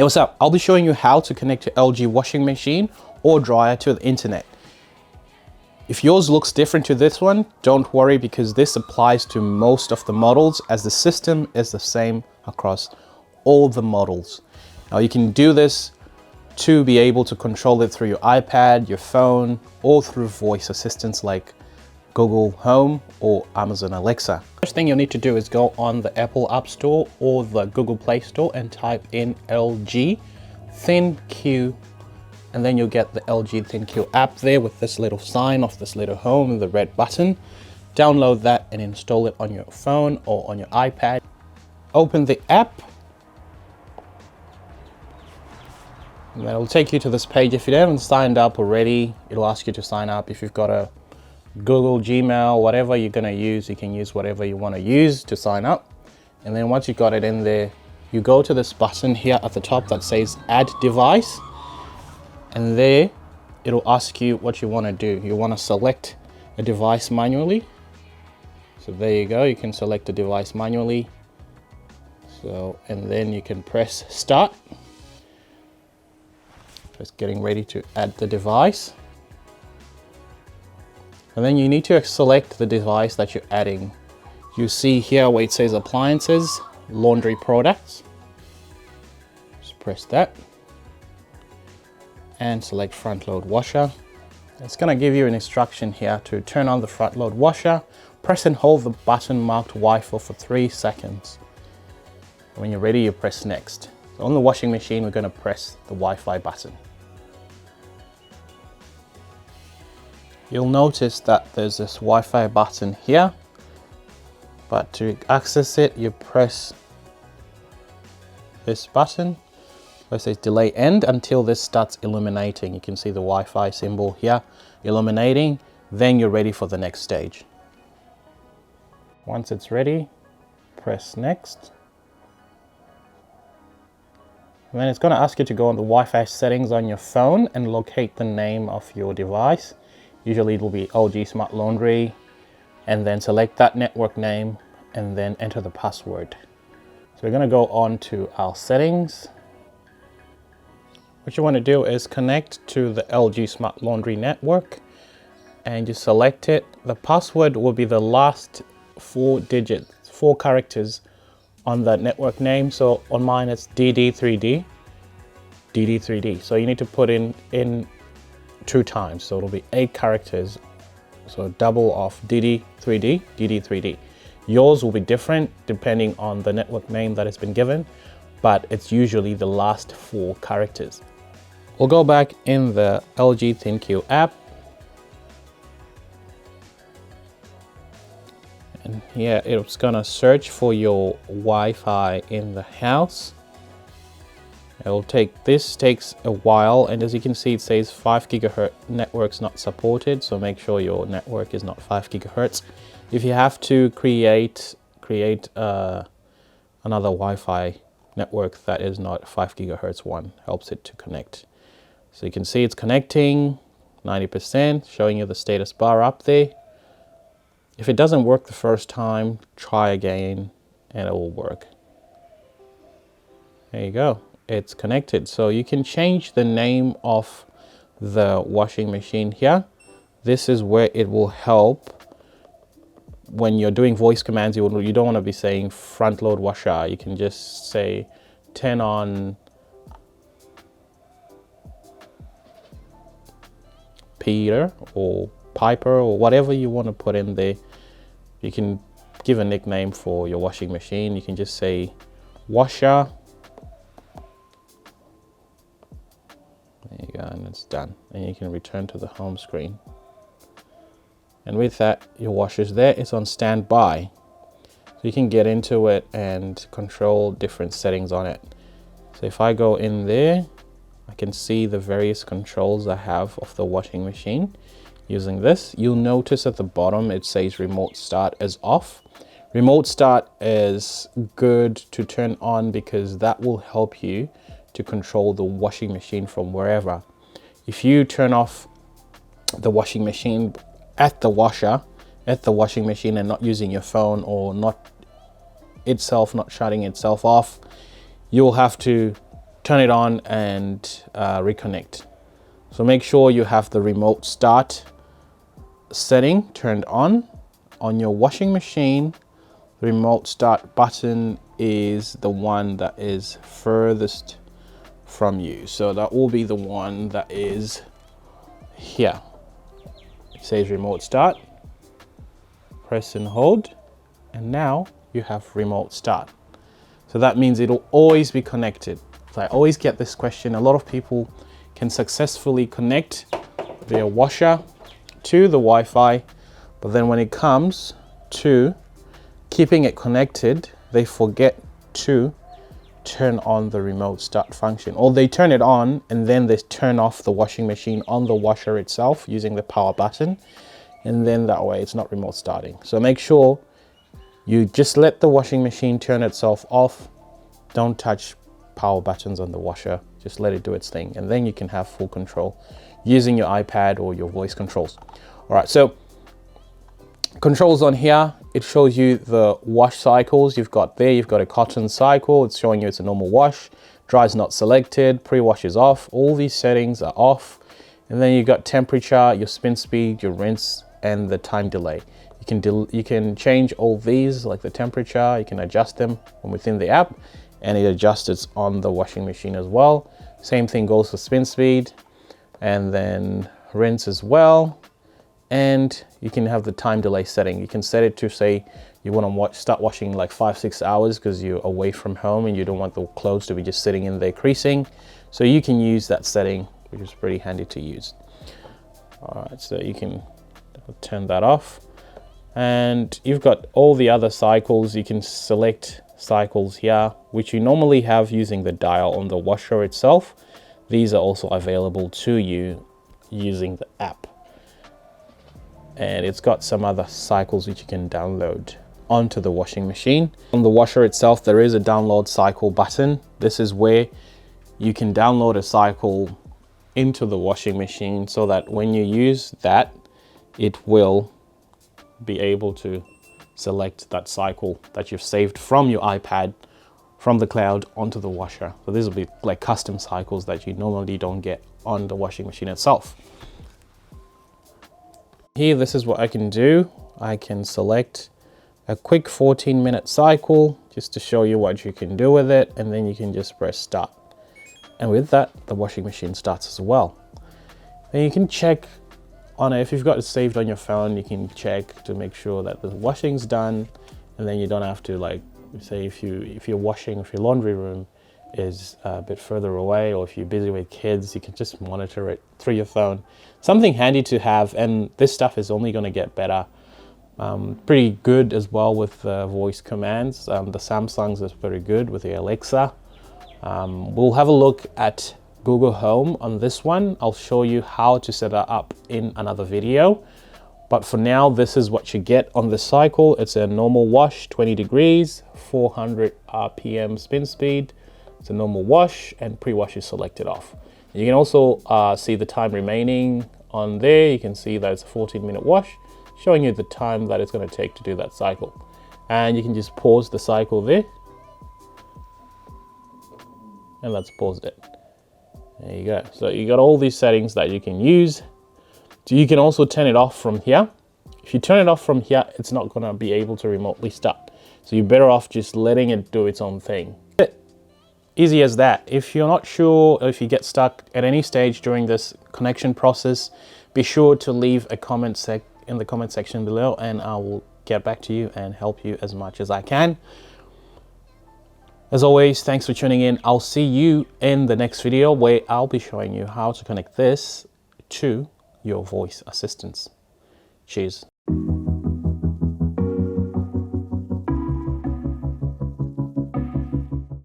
Hey, what's up? I'll be showing you how to connect your LG washing machine or dryer to the internet. If yours looks different to this one, don't worry, because this applies to most of the models, as the system is the same across all the models. Now you can do this to be able to control it through your iPad, your phone, or through voice assistants like Google Home or Amazon Alexa. First thing you'll need to do is go on the Apple App Store or the Google Play Store and type in LG THINQ, and then you'll get the LG THINQ app there with this little sign of this little home and the red button. Download that and install it on your phone or on your iPad. Open the app, and that'll take you to this page. If you haven't signed up already, it'll ask you to sign up. If you've got a Google, Gmail, whatever you're gonna use, you can use whatever you wanna use to sign up. And then once you've got it in there, you go to this button here at the top that says Add Device. And there, it'll ask you what you wanna do. You wanna select a device manually. So there you go, you can select a device manually. So, and then you can press Start. Just getting ready to add the device. And then you need to select the device that you're adding. You see here where it says Appliances, Laundry Products. Just press that. And select Front Load Washer. It's gonna give you an instruction here to turn on the front load washer. Press and hold the button marked Wi-Fi for 3 seconds. When you're ready, you press Next. So on the washing machine, we're gonna press the Wi-Fi button. You'll notice that there's this Wi-Fi button here, but to access it, you press this button. It says Delay End until this starts illuminating. You can see the Wi-Fi symbol here illuminating. Then you're ready for the next stage. Once it's ready, press Next. And then it's going to ask you to go on the Wi-Fi settings on your phone and locate the name of your device. Usually it will be LG Smart Laundry, and then select that network name and then enter the password. So we're going to go on to our settings. What you want to do is connect to the LG Smart Laundry network, and you select it. The password will be the last 4 characters on the network name. So on mine it's DD3D, DD3D. So you need to put in 2 times, so it'll be 8 characters, so double of DD3D, DD3D. Yours will be different depending on the network name that has been given, but it's usually the last 4 characters. We'll go back in the LG ThinQ app, and here it's gonna search for your Wi-Fi in the house. This takes a while, and as you can see, it says 5 gigahertz networks not supported, so make sure your network is not 5 gigahertz. If you have to create another Wi-Fi network that is not 5 gigahertz one, helps it to connect. So you can see it's connecting, 90%, showing you the status bar up there. If it doesn't work the first time, try again and it will work. There you go. It's connected. So you can change the name of the washing machine here. This is where it will help when you're doing voice commands. You don't want to be saying front load washer. You can just say turn on Peter or Piper or whatever you want to put in there. You can give a nickname for your washing machine. You can just say washer. There you go, and it's done. And you can return to the home screen. And with that, your washer's there. It's on standby. So you can get into it and control different settings on it. So if I go in there, I can see the various controls I have of the washing machine. Using this, you'll notice at the bottom it says Remote Start is off. Remote Start is good to turn on because that will help you to control the washing machine from wherever. If you turn off the washing machine at the washing machine and not using your phone, or not shutting itself off, you'll have to turn it on and reconnect. So make sure you have the remote start setting turned on your washing machine. The remote start button is the one that is furthest from you. So that will be the one that is here. It says remote start. Press and hold, and now you have remote start. So that means it'll always be connected. So I always get this question. A lot of people can successfully connect their washer to the Wi-Fi, but then when it comes to keeping it connected, they forget to turn on the remote start function, or they turn it on and then they turn off the washing machine on the washer itself using the power button, and then that way it's not remote starting. So make sure you just let the washing machine turn itself off. Don't touch power buttons on the washer, just let it do its thing, and then you can have full control using your iPad or your voice controls. All right, so controls on here, it shows you the wash cycles you've got there. You've got a cotton cycle, it's showing you it's a normal wash. Dry is not selected, pre-wash is off, all these settings are off. And then you got temperature, your spin speed, your rinse, and the time delay. You can change all these, like the temperature, you can adjust them from within the app, and it adjusts it on the washing machine as well. Same thing goes for spin speed, and then rinse as well. And you can have the time delay setting. You can set it to say you want to start washing like 5-6 hours because you're away from home and you don't want the clothes to be just sitting in there creasing. So you can use that setting, which is pretty handy to use. All right, so you can turn that off. And you've got all the other cycles. You can select cycles here, which you normally have using the dial on the washer itself. These are also available to you using the app. And it's got some other cycles which you can download onto the washing machine. On the washer itself, there is a download cycle button. This is where you can download a cycle into the washing machine so that when you use that, it will be able to select that cycle that you've saved from your iPad from the cloud onto the washer. So these will be like custom cycles that you normally don't get on the washing machine itself. Here, this is what I can do. I can select a quick 14-minute cycle just to show you what you can do with it, and then you can just press start. And with that, the washing machine starts as well. Then you can check on it. If you've got it saved on your phone, you can check to make sure that the washing's done, and then you don't have to, like, say if your laundry room is a bit further away, or if you're busy with kids, you can just monitor it through your phone. Something handy to have, and this stuff is only going to get better. Pretty good as well with voice commands. The Samsung's is pretty good with the Alexa. We'll have a look at Google Home on this one. I'll show you how to set that up in another video. But for now, this is what you get on the cycle. It's a normal wash, 20 degrees, 400 RPM spin speed. It's a normal wash, and pre-wash is selected off. You can also see the time remaining on there. You can see that it's a 14-minute wash, showing you the time that it's going to take to do that cycle. And you can just pause the cycle there. And let's pause it. There you go. So you got all these settings that you can use. So you can also turn it off from here. If you turn it off from here, it's not going to be able to remotely start. So you're better off just letting it do its own thing. Easy as that. If you're not sure, or if you get stuck at any stage during this connection process, be sure to leave a comment in the comment section below, and I will get back to you and help you as much as I can. As always, thanks for tuning in. I'll see you in the next video where I'll be showing you how to connect this to your voice assistants. Cheers.